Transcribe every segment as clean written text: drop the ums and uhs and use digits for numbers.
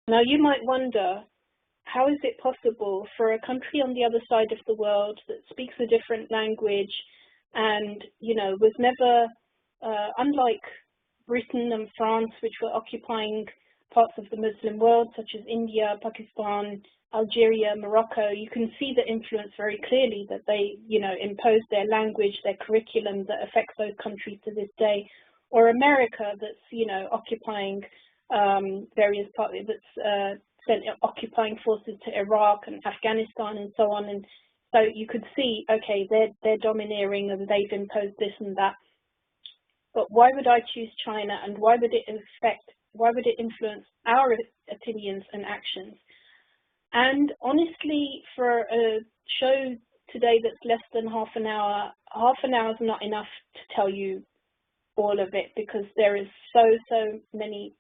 Now, you might wonder, how is it possible for a country on the other side of the world that speaks a different language and, was never, unlike Britain and France, which were occupying parts of the Muslim world, such as India, Pakistan, Algeria, Morocco, you can see the influence very clearly that they, impose their language, their curriculum that affects those countries to this day. Or America, that's, occupying various parts, that's sent occupying forces to Iraq and Afghanistan and so on. And so you could see, okay, they're domineering and they've imposed this and that. But why would I choose China, and why would it influence our opinions and actions? And honestly, for a show today that's less than half an hour is not enough to tell you all of it, because there is so many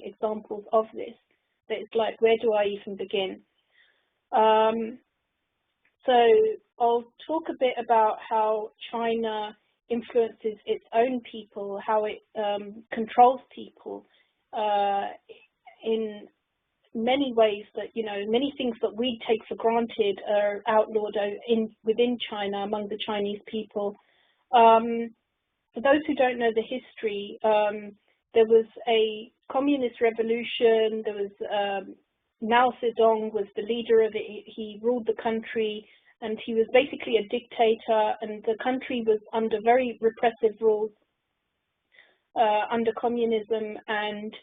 examples of this that it's like, where do I even begin? So I'll talk a bit about how China influences its own people, how it controls people in many ways that, many things that we take for granted are outlawed within China, among the Chinese people. For those who don't know the history, there was a communist revolution. There was Mao Zedong was the leader of it. He ruled the country, and he was basically a dictator, and the country was under very repressive rules under communism, and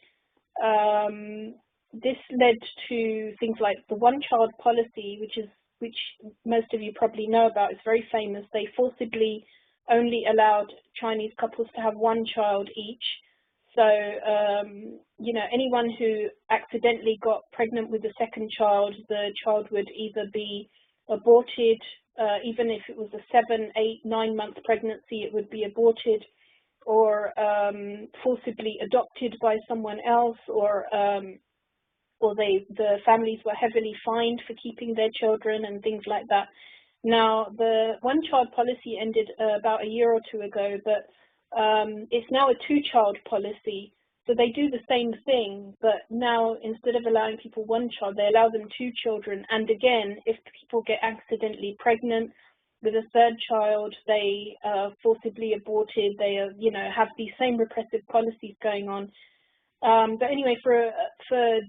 this led to things like the one-child policy, which most of you probably know about. It's very famous. They forcibly only allowed Chinese couples to have one child each. So, anyone who accidentally got pregnant with the second child, the child would either be aborted, even if it was a 7, 8, 9-month pregnancy, it would be aborted, or forcibly adopted by someone else, or the families were heavily fined for keeping their children and things like that. Now, the one-child policy ended about a year or two ago, but it's now a two-child policy. So they do the same thing, but now instead of allowing people one child, they allow them 2 children. And again, if people get accidentally pregnant with a third child, they are forcibly aborted. They are, have these same repressive policies going on. But anyway, for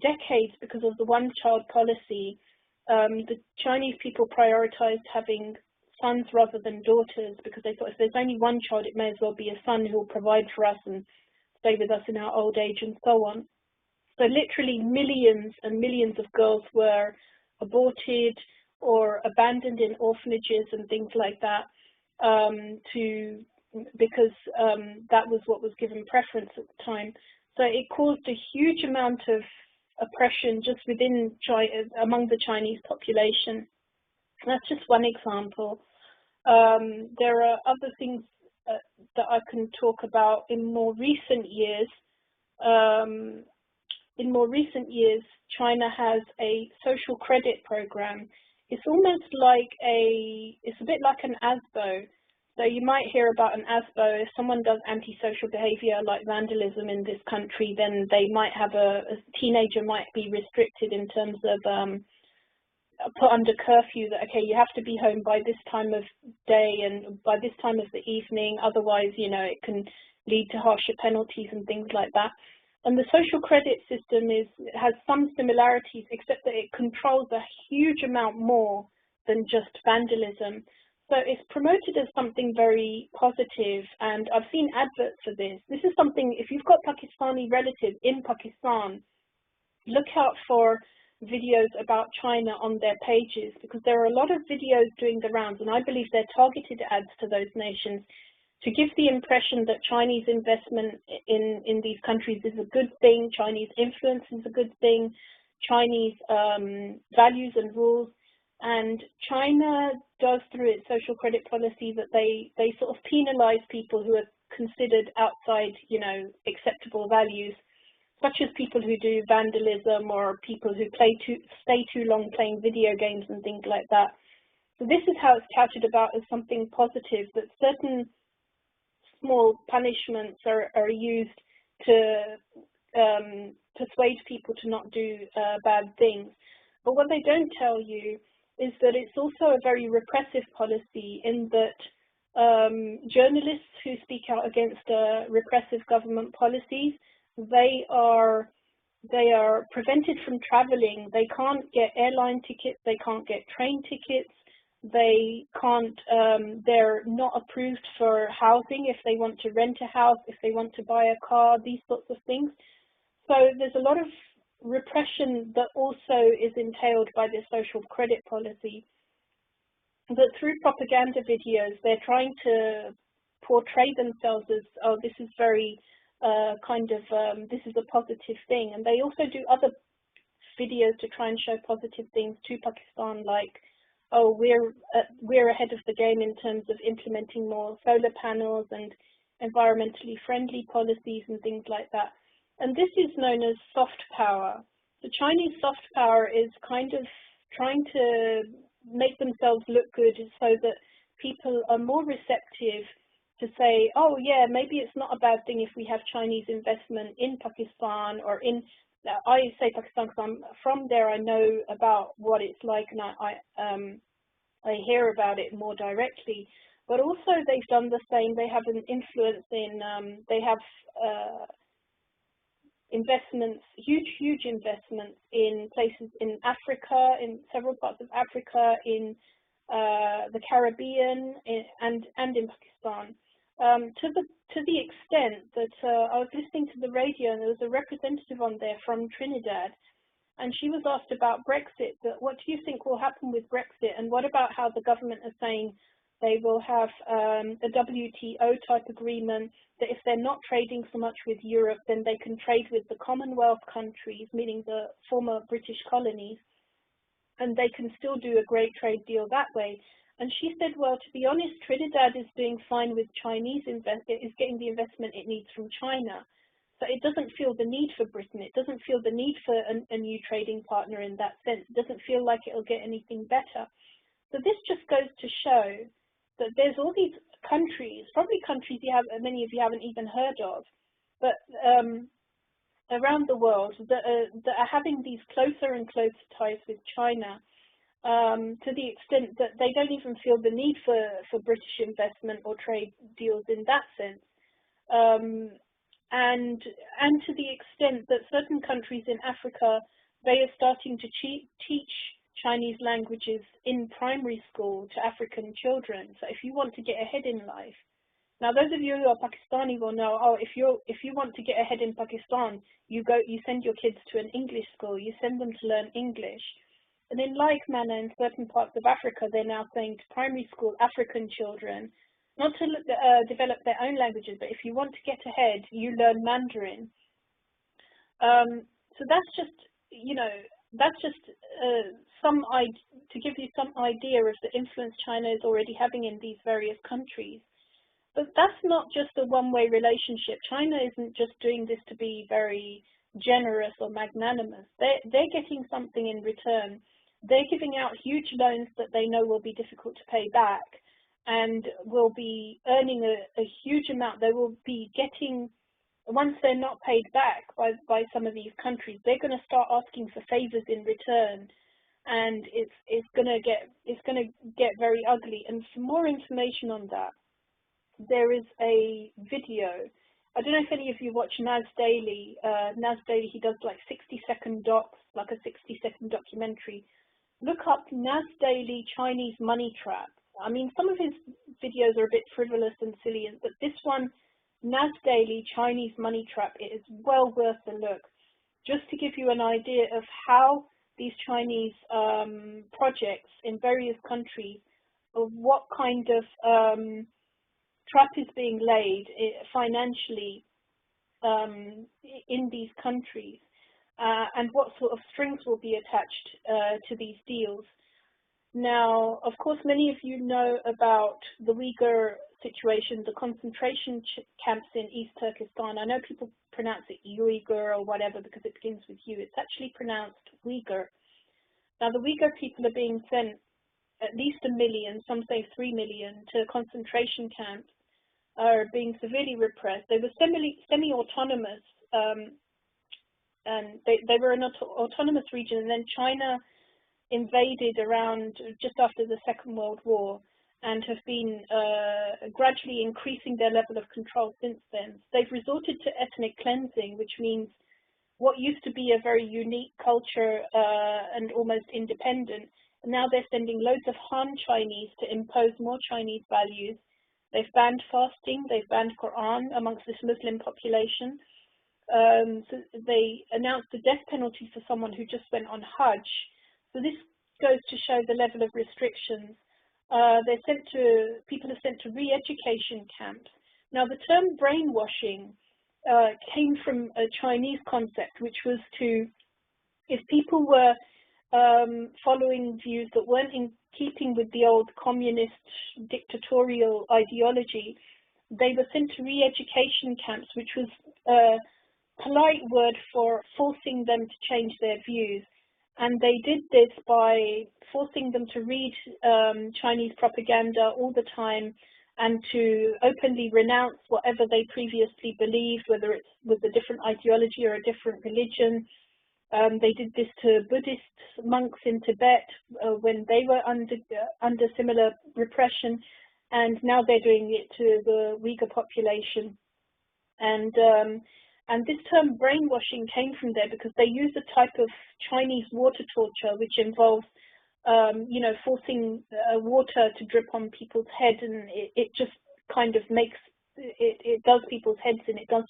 decades, because of the one-child policy, the Chinese people prioritized having sons rather than daughters, because they thought if there's only one child, it may as well be a son who will provide for us and stay with us in our old age and so on. So literally millions and millions of girls were aborted or abandoned in orphanages and things like that, because that was what was given preference at the time. So it caused a huge amount of oppression just within China, among the Chinese population. That's just one example. There are other things that I can talk about in more recent years. China has a social credit program. It's almost like it's a bit like an ASBO. So you might hear about an ASBO. If someone does antisocial behavior like vandalism in this country, then they might have a teenager might be restricted in terms of put under curfew that, okay, you have to be home by this time of day and by this time of the evening, otherwise, it can lead to harsher penalties and things like that. And the social credit system has some similarities, except that it controls a huge amount more than just vandalism. So it's promoted as something very positive, and I've seen adverts for this. This is something, if you've got Pakistani relatives in Pakistan, look out for videos about China on their pages, because there are a lot of videos doing the rounds, and I believe they're targeted ads to those nations to give the impression that Chinese investment in these countries is a good thing, Chinese influence is a good thing, Chinese values and rules. And China does, through its social credit policy, that they sort of penalize people who are considered outside, acceptable values, such as people who do vandalism or people who stay too long playing video games and things like that. So this is how it's touted about as something positive, that certain small punishments are used to persuade people to not do bad things. But what they don't tell you is that it's also a very repressive policy, in that journalists who speak out against repressive government policies, they are prevented from traveling. They can't get airline tickets, they can't get train tickets, they can't, they're not approved for housing if they want to rent a house, if they want to buy a car, these sorts of things. So there's a lot of repression that also is entailed by this social credit policy. That through propaganda videos, they're trying to portray themselves as, oh, this is very this is a positive thing. And they also do other videos to try and show positive things to Pakistan, like, oh, we're ahead of the game in terms of implementing more solar panels and environmentally friendly policies and things like that. And this is known as soft power. The Chinese soft power is kind of trying to make themselves look good so that people are more receptive to say, oh yeah, maybe it's not a bad thing if we have Chinese investment in Pakistan, or in, I say Pakistan because I'm from there, I know about what it's like, and I hear about it more directly. But also they've done the same. They have an influence in, they have investments, huge investments in places in Africa, in several parts of Africa, in the Caribbean, and in Pakistan. To the extent that I was listening to the radio, and there was a representative on there from Trinidad, and she was asked about Brexit, that what do you think will happen with Brexit, and what about how the government is saying they will have a WTO type agreement, that if they're not trading so much with Europe, then they can trade with the Commonwealth countries, meaning the former British colonies, and they can still do a great trade deal that way. And she said, well, to be honest, Trinidad is doing fine with Chinese is getting the investment it needs from China. So it doesn't feel the need for Britain. It doesn't feel the need for a new trading partner in that sense. It doesn't feel like it'll get anything better. So this just goes to show that there's all these countries, probably countries many of you haven't even heard of, but around the world that are having these closer and closer ties with China, to the extent that they don't even feel the need for British investment or trade deals in that sense. And to the extent that certain countries in Africa, they are starting to teach Chinese languages in primary school to African children. So if you want to get ahead in life, now those of you who are Pakistani will know, oh, if you want to get ahead in Pakistan, you send your kids to an English school, you send them to learn English. And in like manner, in certain parts of Africa, they're now saying to primary school African children, not to develop their own languages, but if you want to get ahead, you learn Mandarin. So that's just, that's just to give you some idea of the influence China is already having in these various countries. But that's not just a one-way relationship. China isn't just doing this to be very generous or magnanimous. They're getting something in return. They're giving out huge loans that they know will be difficult to pay back, and will be earning a huge amount. They will be getting, once they're not paid back by some of these countries, they're going to start asking for favors in return, and it's going to get very ugly. And for more information on that, there is a video. I don't know if any of you watch Naz Daily. Naz Daily, he does like 60-second docs, like a 60-second documentary. Look up Naz Daily Chinese Money Trap. I mean, some of his videos are a bit frivolous and silly, but this one, Naz Daily Chinese Money Trap, it is well worth a look, just to give you an idea of how these Chinese projects in various countries, of what kind of trap is being laid financially in these countries, and what sort of strings will be attached to these deals. Now, of course, many of you know about the Uyghur situation, the concentration camps in East Turkestan. I know people pronounce it Uyghur or whatever because it begins with U. It's actually pronounced Uyghur. Now, the Uyghur people are being sent at least 1 million, some say 3 million, to concentration camps, are being severely repressed. They were semi-autonomous and they were an autonomous region, and then China invaded around just after the Second World War, and have been gradually increasing their level of control since then. They've resorted to ethnic cleansing, which means what used to be a very unique culture and almost independent, and now they're sending loads of Han Chinese to impose more Chinese values. They've banned fasting, they've banned Quran amongst this Muslim population. So they announced the death penalty for someone who just went on Hajj. So this goes to show the level of restrictions. People are sent to re-education camps. Now the term brainwashing came from a Chinese concept, which was if people were following views that weren't in keeping with the old communist dictatorial ideology, they were sent to re-education camps, which was a polite word for forcing them to change their views. And they did this by forcing them to read Chinese propaganda all the time and to openly renounce whatever they previously believed, whether it was a different ideology or a different religion. They did this to Buddhist monks in Tibet when they were under similar repression, and now they're doing it to the Uyghur population. And this term brainwashing came from there because they use a type of Chinese water torture, which involves, forcing water to drip on people's head, and it just kind of makes, it does people's heads in. It does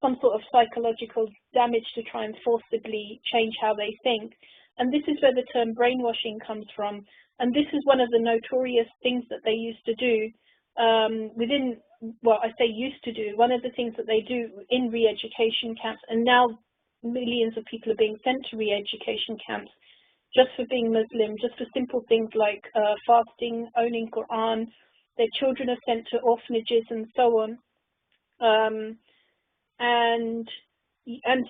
some sort of psychological damage to try and forcibly change how they think. And this is where the term brainwashing comes from. And this is one of the notorious things that they used to do one of the things that they do in re-education camps, and now millions of people are being sent to re-education camps just for being Muslim, just for simple things like fasting, owning Quran. Their children are sent to orphanages and so on. And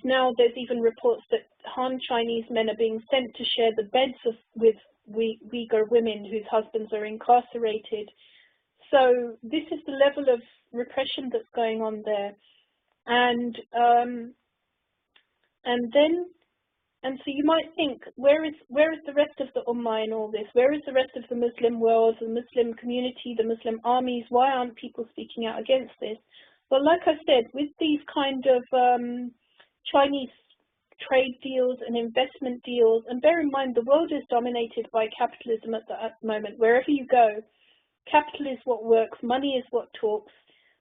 now there's even reports that Han Chinese men are being sent to share the beds with Uyghur women whose husbands are incarcerated. So this is the level of repression that's going on there, and so you might think, where is the rest of the Ummah in all this? Where is the rest of the Muslim world, the Muslim community, the Muslim armies? Why aren't people speaking out against this? Well, like I said, with these kind of Chinese trade deals and investment deals, and bear in mind the world is dominated by capitalism at the moment. Wherever you go, capital is what works, money is what talks,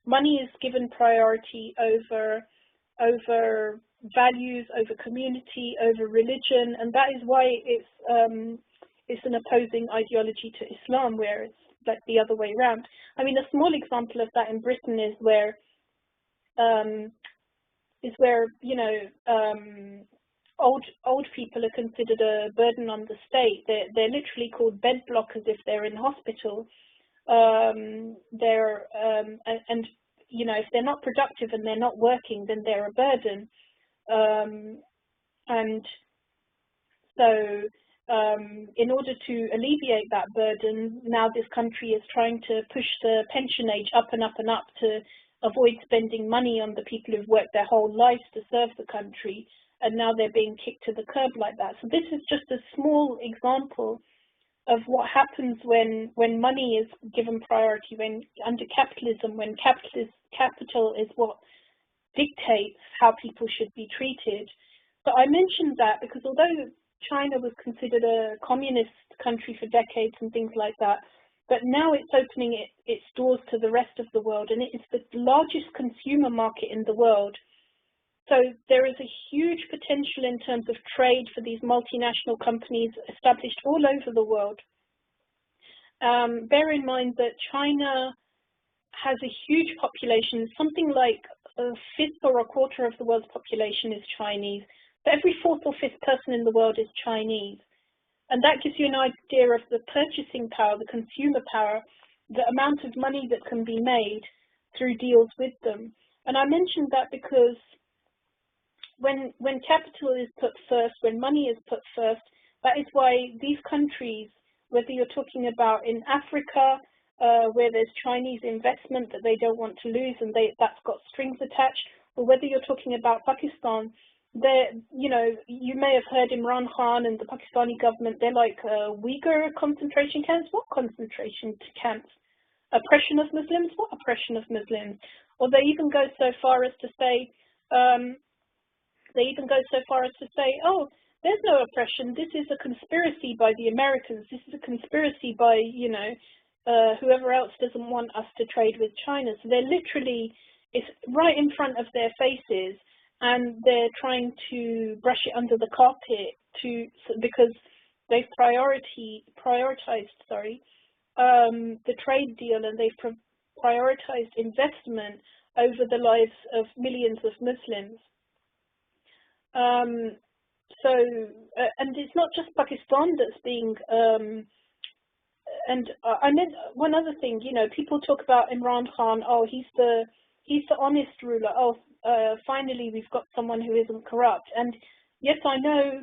money is given priority over values, over community, over religion, and that is why it's an opposing ideology to Islam, where it's like the other way around. I mean, a small example of that in Britain is where old people are considered a burden on the state. They're literally called bed blockers if they're in hospital. If they're not productive and they're not working, then they're a burden. And so in order to alleviate that burden, now this country is trying to push the pension age up and up and up to avoid spending money on the people who've worked their whole lives to serve the country, and now they're being kicked to the curb like that. So this is just a small example of what happens when money is given priority, when under capitalism, when capital is what dictates how people should be treated. So I mentioned that because although China was considered a communist country for decades and things like that, but now it's opening its doors to the rest of the world, and it is the largest consumer market in the world. So there is a huge potential in terms of trade for these multinational companies established all over the world. Bear in mind that China has a huge population. Something like a fifth or a quarter of the world's population is Chinese. So every fourth or fifth person in the world is Chinese. And that gives you an idea of the purchasing power, the consumer power, the amount of money that can be made through deals with them. And I mentioned that because when capital is put first, when money is put first, that is why these countries, whether you're talking about in Africa, where there's Chinese investment that they don't want to lose and that's got strings attached, or whether you're talking about Pakistan, you may have heard Imran Khan and the Pakistani government, they're like Uyghur concentration camps. What concentration camps? Oppression of Muslims? What oppression of Muslims? Or they even go so far as to say, oh, there's no oppression. This is a conspiracy by the Americans. This is a conspiracy by, whoever else doesn't want us to trade with China. So they're literally, it's right in front of their faces, and they're trying to brush it under the carpet because they've prioritized the trade deal, and they've prioritized investment over the lives of millions of Muslims. And it's not just Pakistan that's being, I meant one other thing, people talk about Imran Khan, oh, he's the honest ruler, oh, finally we've got someone who isn't corrupt. And yes, I know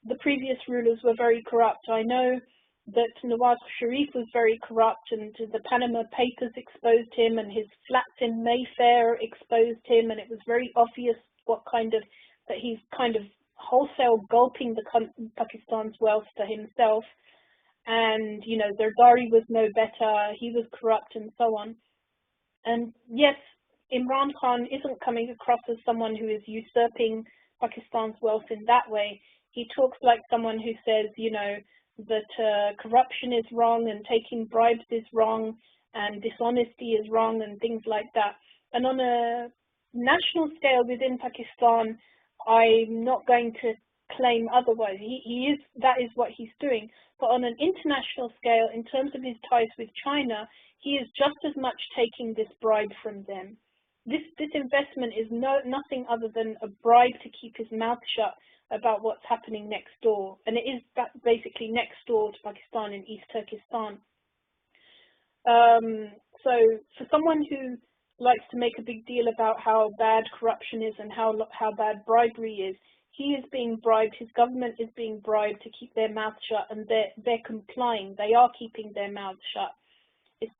the previous rulers were very corrupt. I know that Nawaz Sharif was very corrupt, and the Panama Papers exposed him, and his flats in Mayfair exposed him, and it was very obvious that he's kind of wholesale gulping Pakistan's wealth to himself. And, Zardari was no better, he was corrupt, and so on. And yes, Imran Khan isn't coming across as someone who is usurping Pakistan's wealth in that way. He talks like someone who says, that corruption is wrong, and taking bribes is wrong, and dishonesty is wrong, and things like that. And on a national scale within Pakistan, I'm not going to claim otherwise. That is what he's doing. But on an international scale, in terms of his ties with China, he is just as much taking this bribe from them. This investment is nothing other than a bribe to keep his mouth shut about what's happening next door. And it is basically next door to Pakistan in East Turkestan. So for someone who likes to make a big deal about how bad corruption is and how bad bribery is, he is being bribed, his government is being bribed to keep their mouth shut, and they're complying. They are keeping their mouths shut.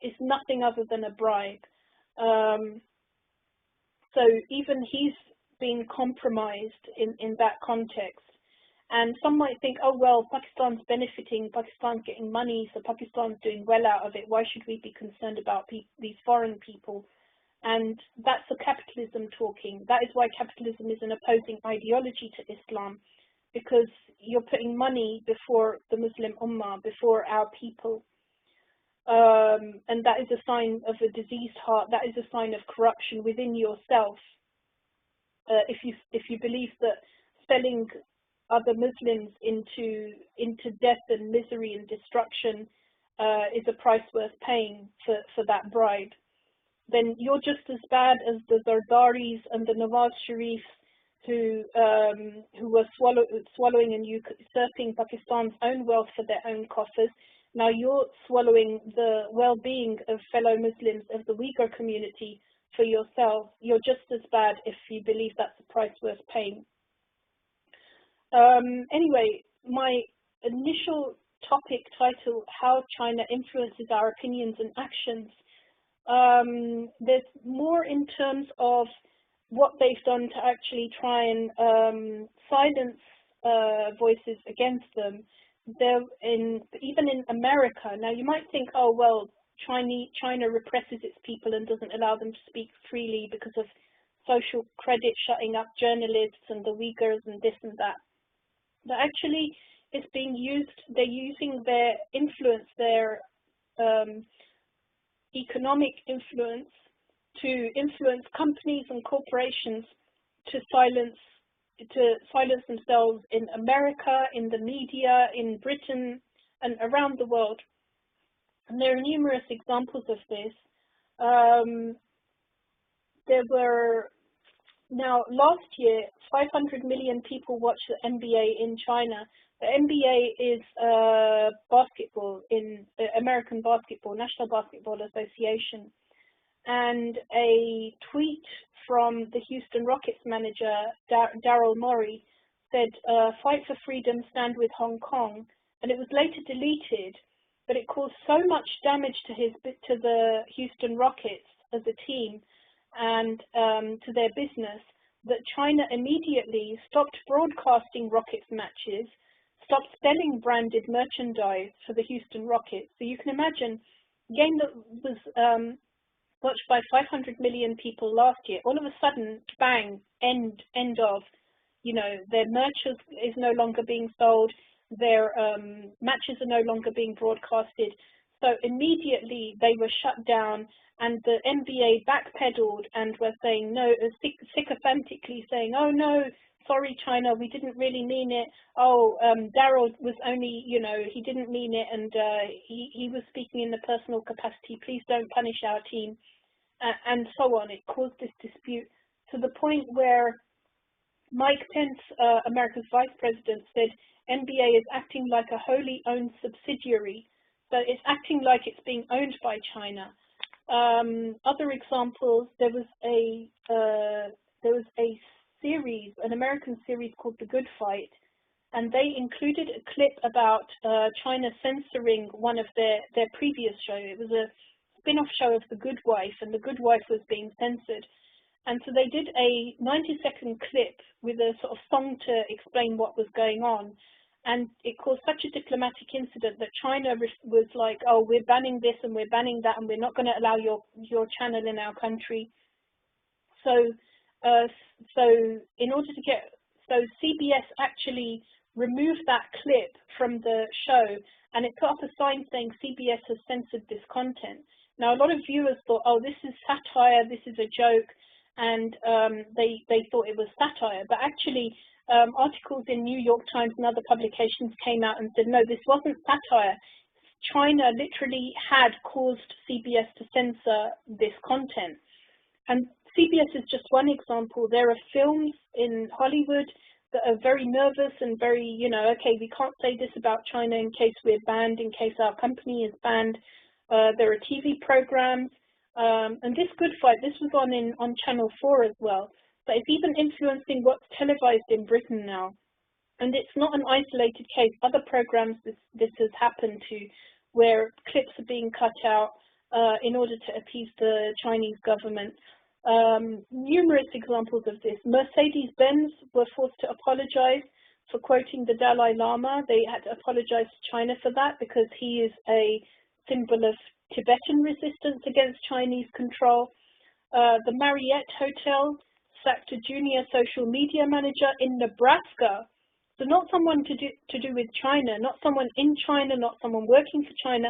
It's nothing other than a bribe. So even he's being compromised in that context. And some might think, oh, well, Pakistan's benefiting, Pakistan's getting money, so Pakistan's doing well out of it. Why should we be concerned about these foreign people? And that's the capitalism talking. That is why capitalism is an opposing ideology to Islam, because you're putting money before the Muslim Ummah, before our people. And that is a sign of a diseased heart. That is a sign of corruption within yourself. If you believe that selling other Muslims into death and misery and destruction is a price worth paying for that bribe, then you're just as bad as the Zardaris and the Nawaz Sharifs who were swallowing and usurping Pakistan's own wealth for their own coffers. Now you're swallowing the well-being of fellow Muslims of the Uyghur community for yourself. You're just as bad if you believe that's a price worth paying. Anyway, my initial topic title, How China Influences Our Opinions and Actions, there's more in terms of what they've done to actually try and silence voices against them. Even in America, now you might think, oh, well, China represses its people and doesn't allow them to speak freely because of social credit, shutting up journalists and the Uyghurs and this and that. But actually, it's being used, they're using their influence, their economic influence, to influence companies and corporations to silence themselves in America, in the media, in Britain, and around the world. And there are numerous examples of this. Now, last year, 500 million people watched the NBA in China. The NBA is basketball, in American basketball, National Basketball Association. And a tweet from the Houston Rockets manager, Daryl Morey, said, "Fight for freedom, stand with Hong Kong." And it was later deleted, but it caused so much damage to the Houston Rockets as a team and to their business that China immediately stopped broadcasting Rockets matches, stopped selling branded merchandise for the Houston Rockets. So you can imagine a game that was watched by 500 million people last year, all of a sudden, bang, end of, you know, their merch is no longer being sold, their matches are no longer being broadcasted. So immediately they were shut down, and the NBA backpedaled and were saying no, sycophantically saying, oh no, sorry China, we didn't really mean it. Oh, Daryl was only, you know, he didn't mean it, and he was speaking in the personal capacity. Please don't punish our team, and so on. It caused this dispute to the point where Mike Pence, America's vice president, said NBA is acting like a wholly owned subsidiary. So it's acting like it's being owned by China. Other examples, there was a series, an American series called The Good Fight, and they included a clip about China censoring one of their previous show. It was a spin-off show of The Good Wife, and The Good Wife was being censored. And so they did a 90-second clip with a sort of song to explain what was going on. And it caused such a diplomatic incident that China was like, oh, we're banning this and we're banning that, and we're not going to allow your channel in our country. So in order to get, so CBS actually removed that clip from the show, and it put up a sign saying CBS has censored this content. Now, a lot of viewers thought, oh, this is satire, this is a joke, and they thought it was satire. But actually, articles in New York Times and other publications came out and said, no, this wasn't satire. China literally had caused CBS to censor this content. And CBS is just one example. There are films in Hollywood that are very nervous and very, you know, okay, we can't say this about China in case we're banned, in case our company is banned. There are TV programs. And this Good Fight, this was on Channel 4 as well. But it's even influencing what's televised in Britain now. And it's not an isolated case. Other programs this has happened to, where clips are being cut out in order to appease the Chinese government. Numerous examples of this. Mercedes-Benz were forced to apologize for quoting the Dalai Lama. They had to apologize to China for that because he is a symbol of Tibetan resistance against Chinese control. The Marriott Hotel sacked a junior social media manager in Nebraska. So not someone to do with China, not someone in China, not someone working for China.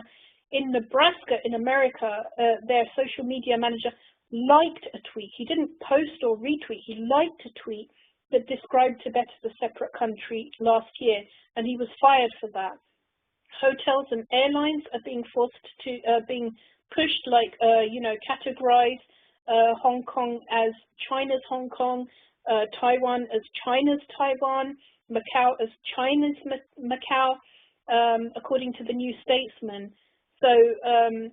In Nebraska, in America, their social media manager liked a tweet. He didn't post or retweet, he liked a tweet that described Tibet as a separate country last year, and he was fired for that. Hotels and airlines are being forced to, being pushed, like, you know, categorize Hong Kong as China's Hong Kong, Taiwan as China's Taiwan, Macau as China's Macau, according to the New Statesman. So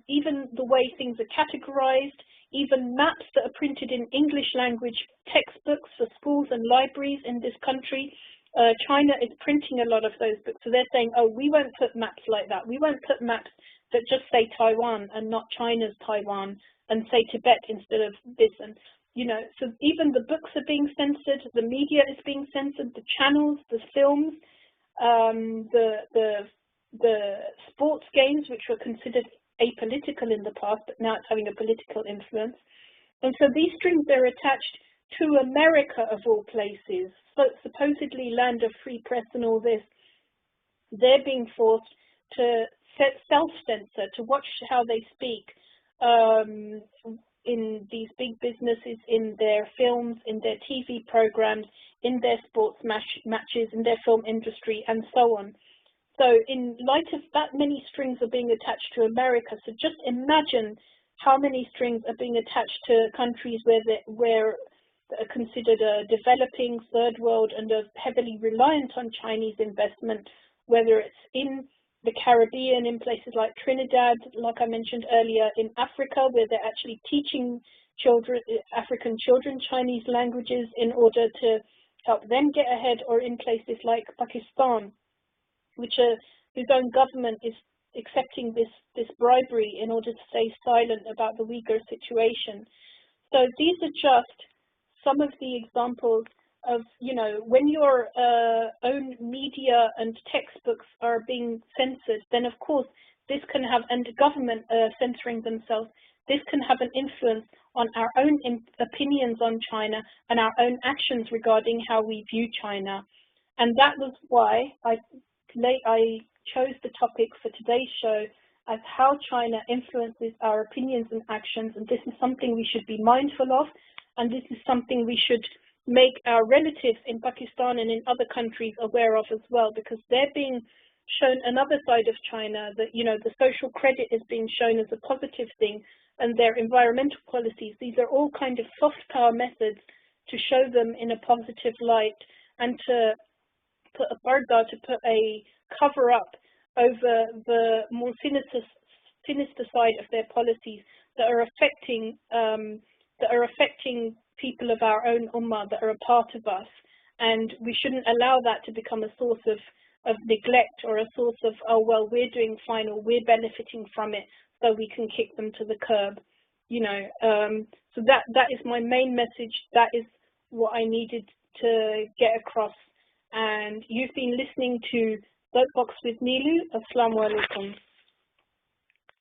even the way things are categorized, even maps that are printed in English language textbooks for schools and libraries in this country, China is printing a lot of those books. So they're saying, oh, we won't put maps like that. We won't put maps that just say Taiwan and not China's Taiwan, and say Tibet instead of this. And, you know, so even the books are being censored, the media is being censored, the channels, the films, the sports games, which were considered apolitical in the past, but now it's having a political influence. And so these strings are attached to America, of all places, so supposedly land of free press and all this. They're being forced to self-censor, to watch how they speak in these big businesses, in their films, in their TV programs, in their sports matches, in their film industry, and so on. So in light of that, many strings are being attached to America. So just imagine how many strings are being attached to countries where are considered a developing third world and are heavily reliant on Chinese investment, whether it's in the Caribbean, in places like Trinidad, like I mentioned earlier, in Africa, where they're actually teaching African children Chinese languages in order to help them get ahead, or in places like Pakistan, whose own government is accepting this bribery in order to stay silent about the Uyghur situation. So these are just some of the examples of, you know, when your own media and textbooks are being censored, then of course this can have, and the government censoring themselves, this can have an influence on our own opinions on China and our own actions regarding how we view China. And that was why I chose the topic for today's show as how China influences our opinions and actions. And this is something we should be mindful of, and this is something we should make our relatives in Pakistan and in other countries aware of as well, because they're being shown another side of China, that, you know, the social credit is being shown as a positive thing, and their environmental policies, these are all kind of soft power methods to show them in a positive light, and to put a parda, to put a cover up over the more sinister side of their policies that are affecting people of our own ummah that are a part of us. And we shouldn't allow that to become a source of neglect, or a source of, oh well, we're doing fine, or we're benefiting from it, so we can kick them to the curb, you know. So that is my main message. That is what I needed to get across. And you've been listening to Soapbox with Neelu. Asalamu alaykum.